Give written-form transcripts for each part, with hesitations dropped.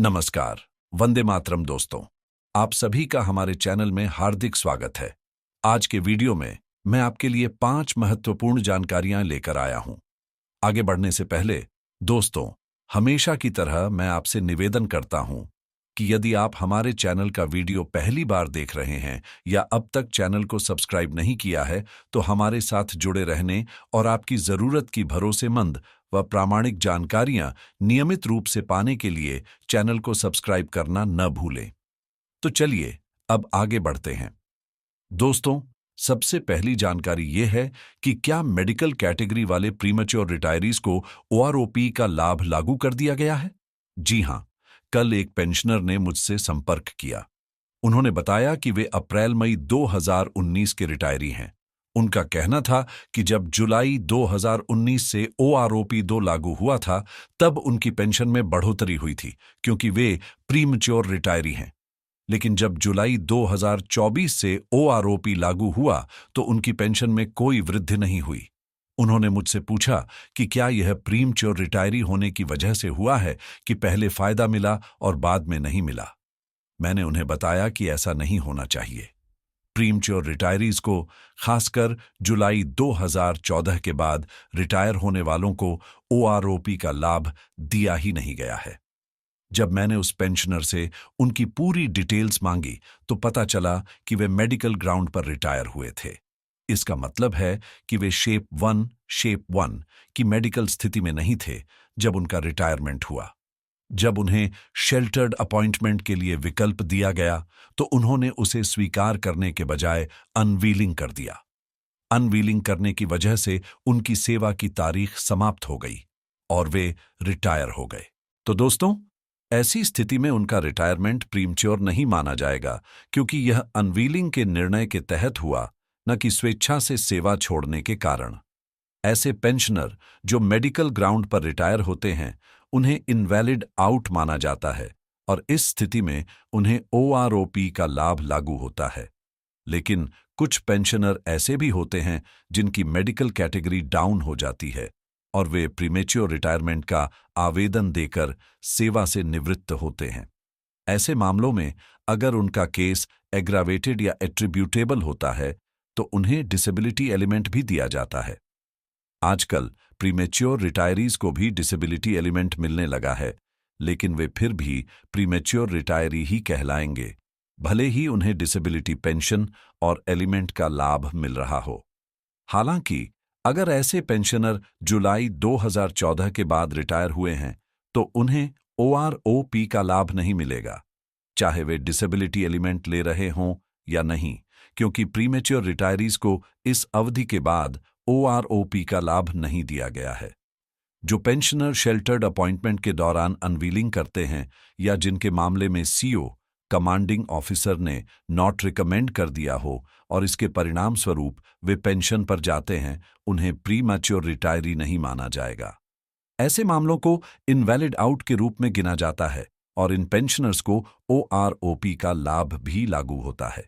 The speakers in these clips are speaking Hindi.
नमस्कार, वंदे मातरम दोस्तों। आप सभी का हमारे चैनल में हार्दिक स्वागत है। आज के वीडियो में मैं आपके लिए 5 महत्वपूर्ण जानकारियां लेकर आया हूं। आगे बढ़ने से पहले दोस्तों, हमेशा की तरह मैं आपसे निवेदन करता हूं कि यदि आप हमारे चैनल का वीडियो पहली बार देख रहे हैं या अब तक चैनल को सब्सक्राइब नहीं किया है, तो हमारे साथ जुड़े रहने और आपकी जरूरत की भरोसेमंद व प्रामाणिक जानकारियां नियमित रूप से पाने के लिए चैनल को सब्सक्राइब करना न भूलें। तो चलिए अब आगे बढ़ते हैं। दोस्तों, सबसे पहली जानकारी यह है कि क्या मेडिकल कैटेगरी वाले प्रीमैच्योर रिटायरीज को ओआरओपी का लाभ लागू कर दिया गया है? जी हां, कल एक पेंशनर ने मुझसे संपर्क किया। उन्होंने बताया कि वे अप्रैल-मई 2019 के रिटायरी हैं। उनका कहना था कि जब जुलाई 2019 से ओआरओपी 2 लागू हुआ था, तब उनकी पेंशन में बढ़ोतरी हुई थी, क्योंकि वे प्रीमैच्योर रिटायरी हैं। लेकिन जब जुलाई 2024 से ओआरओपी लागू हुआ, तो उनकी पेंशन में कोई वृद्धि नहीं हुई। उन्होंने मुझसे पूछा कि क्या यह प्रीमैच्योर रिटायरी होने की वजह से हुआ है कि पहले फायदा मिला और बाद में नहीं मिला। मैंने उन्हें बताया कि ऐसा नहीं होना चाहिए। प्रीमैच्योर रिटायरीज को, खासकर जुलाई 2014 के बाद रिटायर होने वालों को ओआरओपी का लाभ दिया ही नहीं गया है। जब मैंने उस पेंशनर से उनकी पूरी डिटेल्स मांगी, तो पता चला कि वे मेडिकल ग्राउंड पर रिटायर हुए थे। इसका मतलब है कि वे शेप 1 की मेडिकल स्थिति में नहीं थे जब उनका रिटायरमेंट हुआ। जब उन्हें शेल्टर्ड अपॉइंटमेंट के लिए विकल्प दिया गया, तो उन्होंने उसे स्वीकार करने के बजाय अनवीलिंग कर दिया। अनवीलिंग करने की वजह से उनकी सेवा की तारीख समाप्त हो गई और वे रिटायर हो गए। तो दोस्तों, ऐसी स्थिति में उनका रिटायरमेंट प्रीमैच्योर नहीं माना जाएगा, क्योंकि यह अनवीलिंग के निर्णय के तहत हुआ, न कि स्वेच्छा से सेवा छोड़ने के कारण। ऐसे पेंशनर जो मेडिकल ग्राउंड पर रिटायर होते हैं, उन्हें इनवैलिड आउट माना जाता है और इस स्थिति में उन्हें ओआरओपी का लाभ लागू होता है। लेकिन कुछ पेंशनर ऐसे भी होते हैं जिनकी मेडिकल कैटेगरी डाउन हो जाती है और वे प्रीमैच्योर रिटायरमेंट का आवेदन देकर सेवा से निवृत्त होते हैं। ऐसे मामलों में अगर उनका केस एग्रावेटेड या एट्रीब्यूटेबल होता है, तो उन्हें डिसेबिलिटी एलिमेंट भी दिया जाता है। आजकल प्रीमैच्योर रिटायरीज को भी डिसेबिलिटी एलिमेंट मिलने लगा है, लेकिन वे फिर भी प्रीमैच्योर रिटायरी ही कहलाएंगे, भले ही उन्हें डिसेबिलिटी पेंशन और एलिमेंट का लाभ मिल रहा हो। हालांकि अगर ऐसे पेंशनर जुलाई 2014 के बाद रिटायर हुए हैं, तो उन्हें ओआरओपी का लाभ नहीं मिलेगा, चाहे वे डिसेबिलिटी एलिमेंट ले रहे हों या नहीं, क्योंकि प्रीमैच्योर रिटायरीज को इस अवधि के बाद ओआरओपी का लाभ नहीं दिया गया है। जो पेंशनर शेल्टर्ड अपॉइंटमेंट के दौरान अनवीलिंग करते हैं या जिनके मामले में सीओ कमांडिंग ऑफिसर ने नॉट रिकमेंड कर दिया हो और इसके परिणाम स्वरूप वे पेंशन पर जाते हैं, उन्हें प्रीमैच्योर रिटायरी नहीं माना जाएगा। ऐसे मामलों को इनवैलिड आउट के रूप में गिना जाता है और इन पेंशनर्स को ओआरओपी का लाभ भी लागू होता है।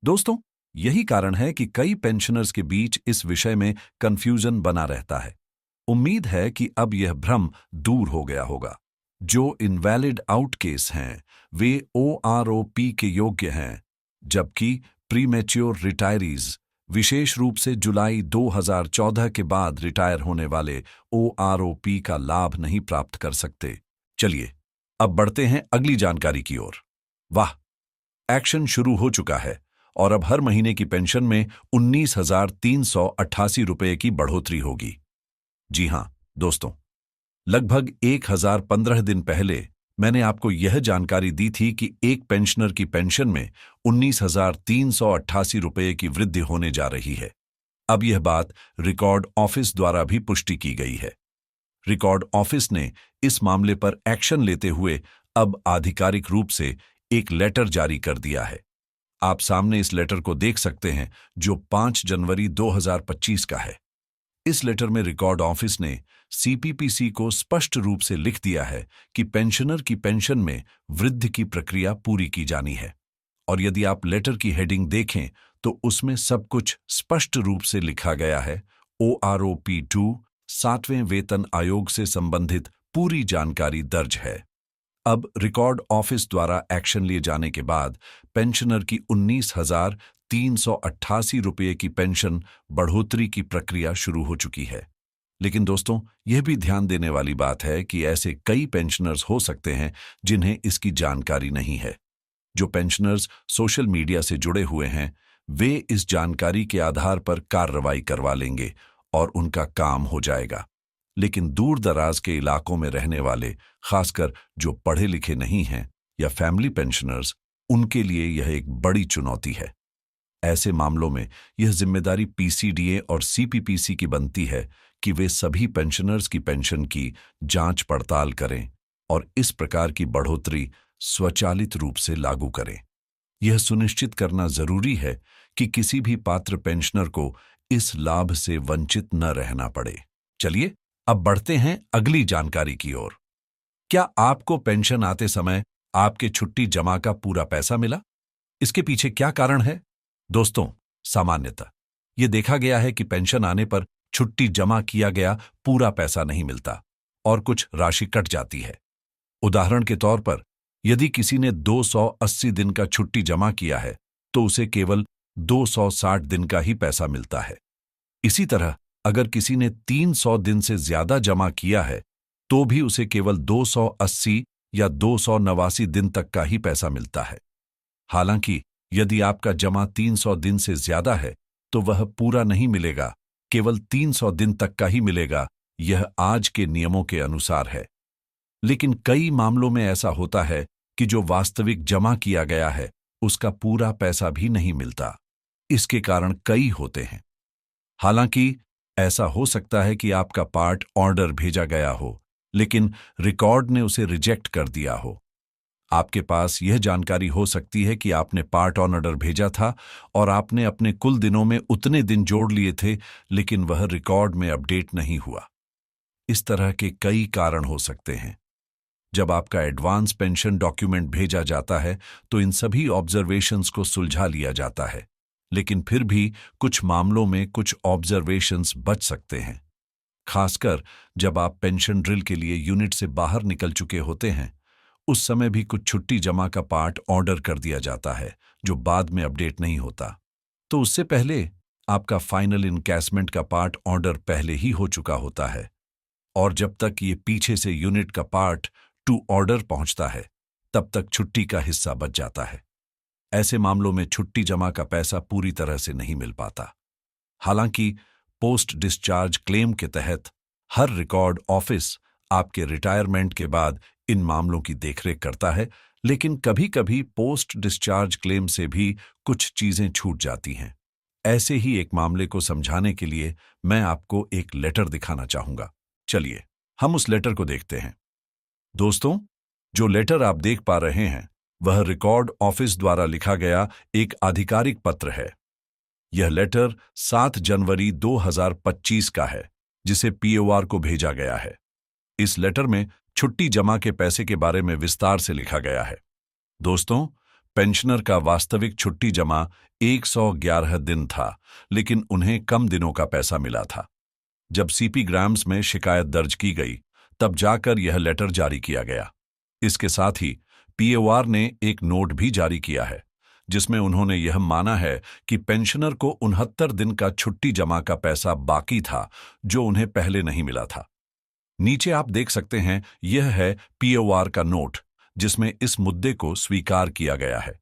दोस्तों, यही कारण है कि कई पेंशनर्स के बीच इस विषय में कंफ्यूजन बना रहता है। उम्मीद है कि अब यह भ्रम दूर हो गया होगा। जो इनवैलिड आउट केस हैं, वे ओआरओपी के योग्य हैं, जबकि प्रीमैच्योर रिटायरीज, विशेष रूप से जुलाई 2014 के बाद रिटायर होने वाले, ओआरओपी का लाभ नहीं प्राप्त कर सकते। चलिए अब बढ़ते हैं अगली जानकारी की ओर। वाह, एक्शन शुरू हो चुका है और अब हर महीने की पेंशन में 19,388 रुपये की बढ़ोतरी होगी। जी हां दोस्तों, लगभग 1,015 दिन पहले मैंने आपको यह जानकारी दी थी कि एक पेंशनर की पेंशन में 19,388 रुपये की वृद्धि होने जा रही है। अब यह बात रिकॉर्ड ऑफिस द्वारा भी पुष्टि की गई है। रिकॉर्ड ऑफिस ने इस मामले पर एक्शन लेते हुए अब आधिकारिक रूप से एक लेटर जारी कर दिया है। आप सामने इस लेटर को देख सकते हैं, जो 5 जनवरी 2025 का है। इस लेटर में रिकॉर्ड ऑफिस ने सीपीपीसी को स्पष्ट रूप से लिख दिया है कि पेंशनर की पेंशन में वृद्धि की प्रक्रिया पूरी की जानी है। और यदि आप लेटर की हेडिंग देखें, तो उसमें सब कुछ स्पष्ट रूप से लिखा गया है। ओआरओपी 2 7वें वेतन आयोग से संबंधित पूरी जानकारी दर्ज है। अब रिकॉर्ड ऑफिस द्वारा एक्शन लिए जाने के बाद पेंशनर की 19,388 रुपये की पेंशन बढ़ोतरी की प्रक्रिया शुरू हो चुकी है। लेकिन दोस्तों, यह भी ध्यान देने वाली बात है कि ऐसे कई पेंशनर्स हो सकते हैं जिन्हें इसकी जानकारी नहीं है। जो पेंशनर्स सोशल मीडिया से जुड़े हुए हैं, वे इस जानकारी के आधार पर कार्रवाई करवा लेंगे और उनका काम हो जाएगा। लेकिन दूर दराज के इलाकों में रहने वाले, खासकर जो पढ़े लिखे नहीं हैं या फैमिली पेंशनर्स, उनके लिए यह एक बड़ी चुनौती है। ऐसे मामलों में यह जिम्मेदारी पीसीडीए और सीपीपीसी की बनती है कि वे सभी पेंशनर्स की पेंशन की जांच पड़ताल करें और इस प्रकार की बढ़ोतरी स्वचालित रूप से लागू करें। यह सुनिश्चित करना जरूरी है कि किसी भी पात्र पेंशनर को इस लाभ से वंचित न रहना पड़े। चलिए अब बढ़ते हैं अगली जानकारी की ओर। क्या आपको पेंशन आते समय आपके छुट्टी जमा का पूरा पैसा मिला? इसके पीछे क्या कारण है? दोस्तों, सामान्यतः यह देखा गया है कि पेंशन आने पर छुट्टी जमा किया गया पूरा पैसा नहीं मिलता और कुछ राशि कट जाती है। उदाहरण के तौर पर, यदि किसी ने 280 दिन का छुट्टी जमा किया है तो उसे केवल 260 दिन का ही पैसा मिलता है। इसी तरह अगर किसी ने 300 दिन से ज्यादा जमा किया है तो भी उसे केवल 280 या 289 दिन तक का ही पैसा मिलता है। हालांकि यदि आपका जमा 300 दिन से ज्यादा है तो वह पूरा नहीं मिलेगा, केवल 300 दिन तक का ही मिलेगा। यह आज के नियमों के अनुसार है। लेकिन कई मामलों में ऐसा होता है कि जो वास्तविक जमा किया गया है उसका पूरा पैसा भी नहीं मिलता। इसके कारण कई होते हैं। हालांकि ऐसा हो सकता है कि आपका पार्ट ऑर्डर भेजा गया हो, लेकिन रिकॉर्ड ने उसे रिजेक्ट कर दिया हो। आपके पास यह जानकारी हो सकती है कि आपने पार्ट ऑन ऑर्डर भेजा था और आपने अपने कुल दिनों में उतने दिन जोड़ लिए थे, लेकिन वह रिकॉर्ड में अपडेट नहीं हुआ। इस तरह के कई कारण हो सकते हैं। जब आपका एडवांस पेंशन डॉक्यूमेंट भेजा जाता है तो इन सभी ऑब्जर्वेशंस को सुलझा लिया जाता है, लेकिन फिर भी कुछ मामलों में कुछ ऑब्जर्वेशंस बच सकते हैं। खासकर जब आप पेंशन ड्रिल के लिए यूनिट से बाहर निकल चुके होते हैं, उस समय भी कुछ छुट्टी जमा का पार्ट ऑर्डर कर दिया जाता है जो बाद में अपडेट नहीं होता। तो उससे पहले आपका फाइनल इनकैशमेंट का पार्ट ऑर्डर पहले ही हो चुका होता है, और जब तक ये पीछे से यूनिट का पार्ट टू ऑर्डर पहुंचता है तब तक छुट्टी का हिस्सा बच जाता है। ऐसे मामलों में छुट्टी जमा का पैसा पूरी तरह से नहीं मिल पाता। हालांकि पोस्ट डिस्चार्ज क्लेम के तहत हर रिकॉर्ड ऑफिस आपके रिटायरमेंट के बाद इन मामलों की देखरेख करता है, लेकिन कभी कभी पोस्ट डिस्चार्ज क्लेम से भी कुछ चीजें छूट जाती हैं। ऐसे ही एक मामले को समझाने के लिए मैं आपको एक लेटर दिखाना चाहूंगा। चलिए हम उस लेटर को देखते हैं। दोस्तों, जो लेटर आप देख पा रहे हैं वह रिकॉर्ड ऑफिस द्वारा लिखा गया एक आधिकारिक पत्र है। यह लेटर 7 जनवरी 2025 का है, जिसे पीओआर को भेजा गया है। इस लेटर में छुट्टी जमा के पैसे के बारे में विस्तार से लिखा गया है। दोस्तों, पेंशनर का वास्तविक छुट्टी जमा 111 दिन था, लेकिन उन्हें कम दिनों का पैसा मिला था। जब सीपी ग्राम्स में शिकायत दर्ज की गई तब जाकर यह लेटर जारी किया गया। इसके साथ ही पीओआर ने एक नोट भी जारी किया है जिसमें उन्होंने यह माना है कि पेंशनर को 69 दिन का छुट्टी जमा का पैसा बाकी था जो उन्हें पहले नहीं मिला था। नीचे आप देख सकते हैं, यह है पीओआर का नोट जिसमें इस मुद्दे को स्वीकार किया गया है।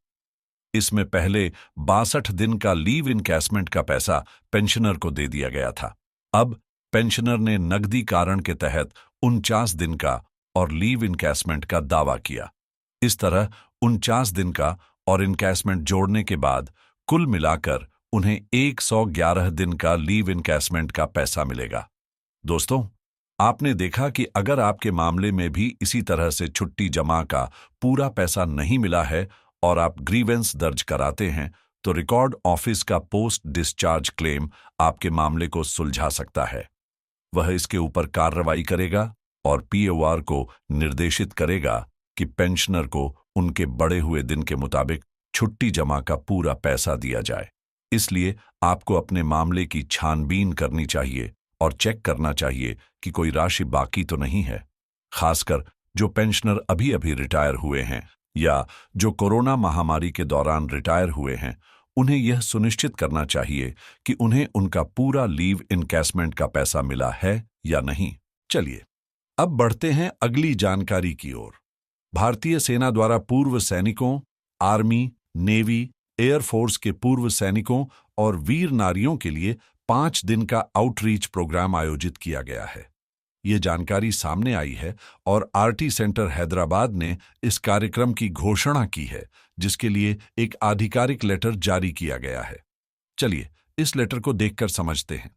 इसमें पहले 62 दिन का लीव इनकैशमेंट का पैसा पेंशनर को दे दिया गया था। अब पेंशनर ने नकदी कारण के तहत 49 दिन का और लीव इनकैशमेंट का दावा किया। इस तरह 49 दिन का और इनकैशमेंट जोड़ने के बाद कुल मिलाकर उन्हें 111 दिन का लीव इनकैशमेंट का पैसा मिलेगा। दोस्तों, आपने देखा कि अगर आपके मामले में भी इसी तरह से छुट्टी जमा का पूरा पैसा नहीं मिला है और आप ग्रीवेंस दर्ज कराते हैं तो रिकॉर्ड ऑफिस का पोस्ट डिस्चार्ज क्लेम आपके मामले को सुलझा सकता है। वह इसके ऊपर कार्रवाई करेगा और पीओआर को निर्देशित करेगा कि पेंशनर को उनके बढ़े हुए दिन के मुताबिक छुट्टी जमा का पूरा पैसा दिया जाए। इसलिए आपको अपने मामले की छानबीन करनी चाहिए और चेक करना चाहिए कि कोई राशि बाकी तो नहीं है। खासकर जो पेंशनर अभी अभी रिटायर हुए हैं या जो कोरोना महामारी के दौरान रिटायर हुए हैं, उन्हें यह सुनिश्चित करना चाहिए कि उन्हें उनका पूरा लीव इनकैशमेंट का पैसा मिला है या नहीं। चलिए अब बढ़ते हैं अगली जानकारी की ओर। भारतीय सेना द्वारा पूर्व सैनिकों, आर्मी, नेवी, एयरफोर्स के पूर्व सैनिकों और वीर नारियों के लिए 5 दिन का आउटरीच प्रोग्राम आयोजित किया गया है। ये जानकारी सामने आई है और आरटी सेंटर हैदराबाद ने इस कार्यक्रम की घोषणा की है, जिसके लिए एक आधिकारिक लेटर जारी किया गया है। चलिए इस लेटर को देखकर समझते हैं।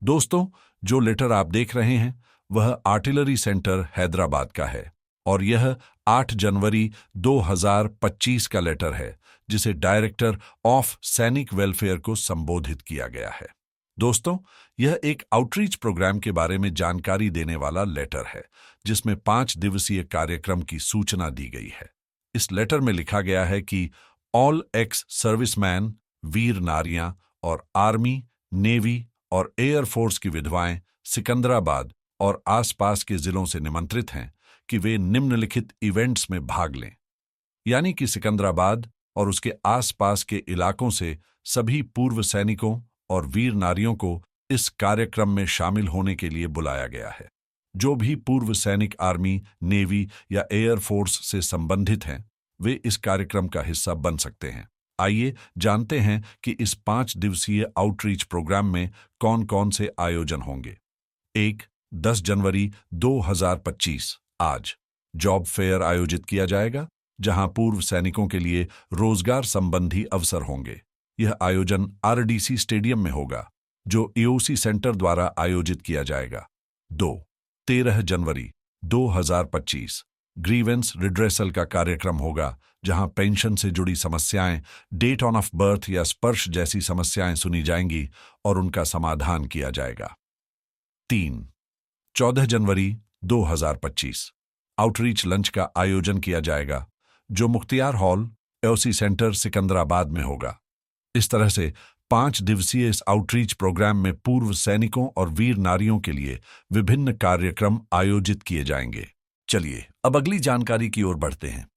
दोस्तों, जो लेटर आप देख रहे हैं वह आर्टिलरी सेंटर हैदराबाद का है और यह 8 जनवरी 2025 का लेटर है, जिसे डायरेक्टर ऑफ सैनिक वेलफेयर को संबोधित किया गया है। दोस्तों, यह एक आउटरीच प्रोग्राम के बारे में जानकारी देने वाला लेटर है, जिसमें 5 दिवसीय कार्यक्रम की सूचना दी गई है। इस लेटर में लिखा गया है कि ऑल एक्स सर्विसमैन, वीर नारियां और आर्मी, नेवी और एयरफोर्स की विधवाएं सिकंदराबाद और आसपास के जिलों से निमंत्रित हैं कि वे निम्नलिखित इवेंट्स में भाग लें। यानी कि सिकंदराबाद और उसके आसपास के इलाकों से सभी पूर्व सैनिकों और वीर नारियों को इस कार्यक्रम में शामिल होने के लिए बुलाया गया है। जो भी पूर्व सैनिक आर्मी, नेवी या एयरफोर्स से संबंधित हैं, वे इस कार्यक्रम का हिस्सा बन सकते हैं। आइए जानते हैं कि इस 5 दिवसीय आउटरीच प्रोग्राम में कौन कौन से आयोजन होंगे। 1. 10 जनवरी 2025 आज जॉब फेयर आयोजित किया जाएगा, जहां पूर्व सैनिकों के लिए रोजगार संबंधी अवसर होंगे। यह आयोजन आरडीसी स्टेडियम में होगा, जो ईओसी सेंटर द्वारा आयोजित किया जाएगा। 2. 13 जनवरी 2025 ग्रीवेंस रिड्रेसल का कार्यक्रम होगा, जहां पेंशन से जुड़ी समस्याएं, डेट ऑन ऑफ बर्थ या स्पर्श जैसी समस्याएं सुनी जाएंगी और उनका समाधान किया जाएगा। 3. 14 जनवरी 2025 आउटरीच लंच का आयोजन किया जाएगा, जो Mukhtiar hall, EOC centre, Secunderabad में होगा। इस तरह से 5 दिवसीय इस आउटरीच प्रोग्राम में पूर्व सैनिकों और वीर नारियों के लिए विभिन्न कार्यक्रम आयोजित किए जाएंगे। चलिए अब अगली जानकारी की ओर बढ़ते हैं।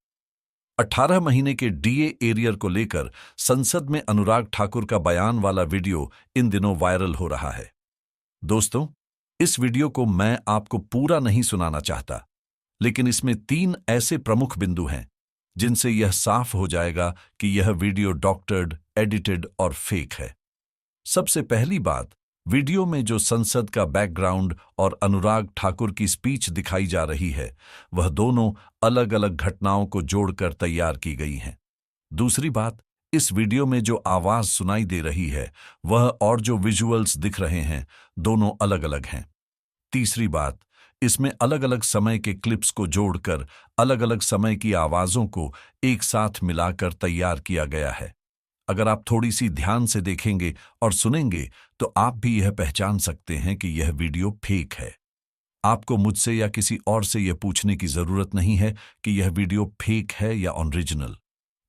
18 महीने के डीए एरियर को लेकर संसद में अनुराग ठाकुर का बयान वाला वीडियो इन दिनों वायरल हो रहा है। दोस्तों, इस वीडियो को मैं आपको पूरा नहीं सुनाना चाहता, लेकिन इसमें 3 ऐसे प्रमुख बिंदु हैं जिनसे यह साफ हो जाएगा कि यह वीडियो डॉक्टर्ड, एडिटेड और फेक है। सबसे पहली बात, वीडियो में जो संसद का बैकग्राउंड और अनुराग ठाकुर की स्पीच दिखाई जा रही है, वह दोनों अलग अलग घटनाओं को जोड़कर तैयार की गई हैं। दूसरी बात, इस वीडियो में जो आवाज सुनाई दे रही है वह और जो विजुअल्स दिख रहे हैं, दोनों अलग अलग हैं। तीसरी बात, इसमें अलग अलग समय के क्लिप्स को जोड़कर अलग अलग समय की आवाजों को एक साथ मिलाकर तैयार किया गया है। अगर आप थोड़ी सी ध्यान से देखेंगे और सुनेंगे तो आप भी यह पहचान सकते हैं कि यह वीडियो फेक है। आपको मुझसे या किसी और से यह पूछने की जरूरत नहीं है कि यह वीडियो फेक है या ओरिजिनल,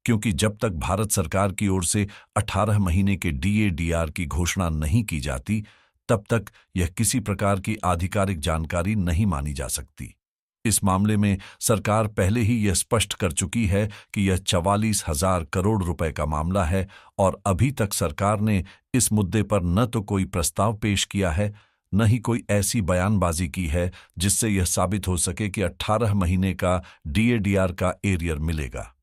क्योंकि जब तक भारत सरकार की ओर से 18 महीने के डीए-डीआर की घोषणा नहीं की जाती, तब तक यह किसी प्रकार की आधिकारिक जानकारी नहीं मानी जा सकती। इस मामले में सरकार पहले ही यह स्पष्ट कर चुकी है कि यह 44,000 करोड़ रुपए का मामला है और अभी तक सरकार ने इस मुद्दे पर न तो कोई प्रस्ताव पेश किया है, न ही कोई ऐसी बयानबाजी की है जिससे यह साबित हो सके कि 18 महीने का डीए-डीआर का एरियर मिलेगा।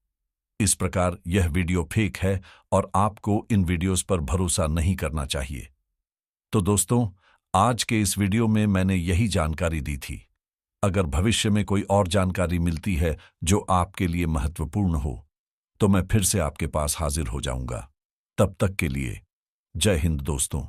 इस प्रकार यह वीडियो फेक है और आपको इन वीडियोस पर भरोसा नहीं करना चाहिए। तो दोस्तों, आज के इस वीडियो में मैंने यही जानकारी दी थी। अगर भविष्य में कोई और जानकारी मिलती है जो आपके लिए महत्वपूर्ण हो, तो मैं फिर से आपके पास हाजिर हो जाऊंगा। तब तक के लिए जय हिंद दोस्तों।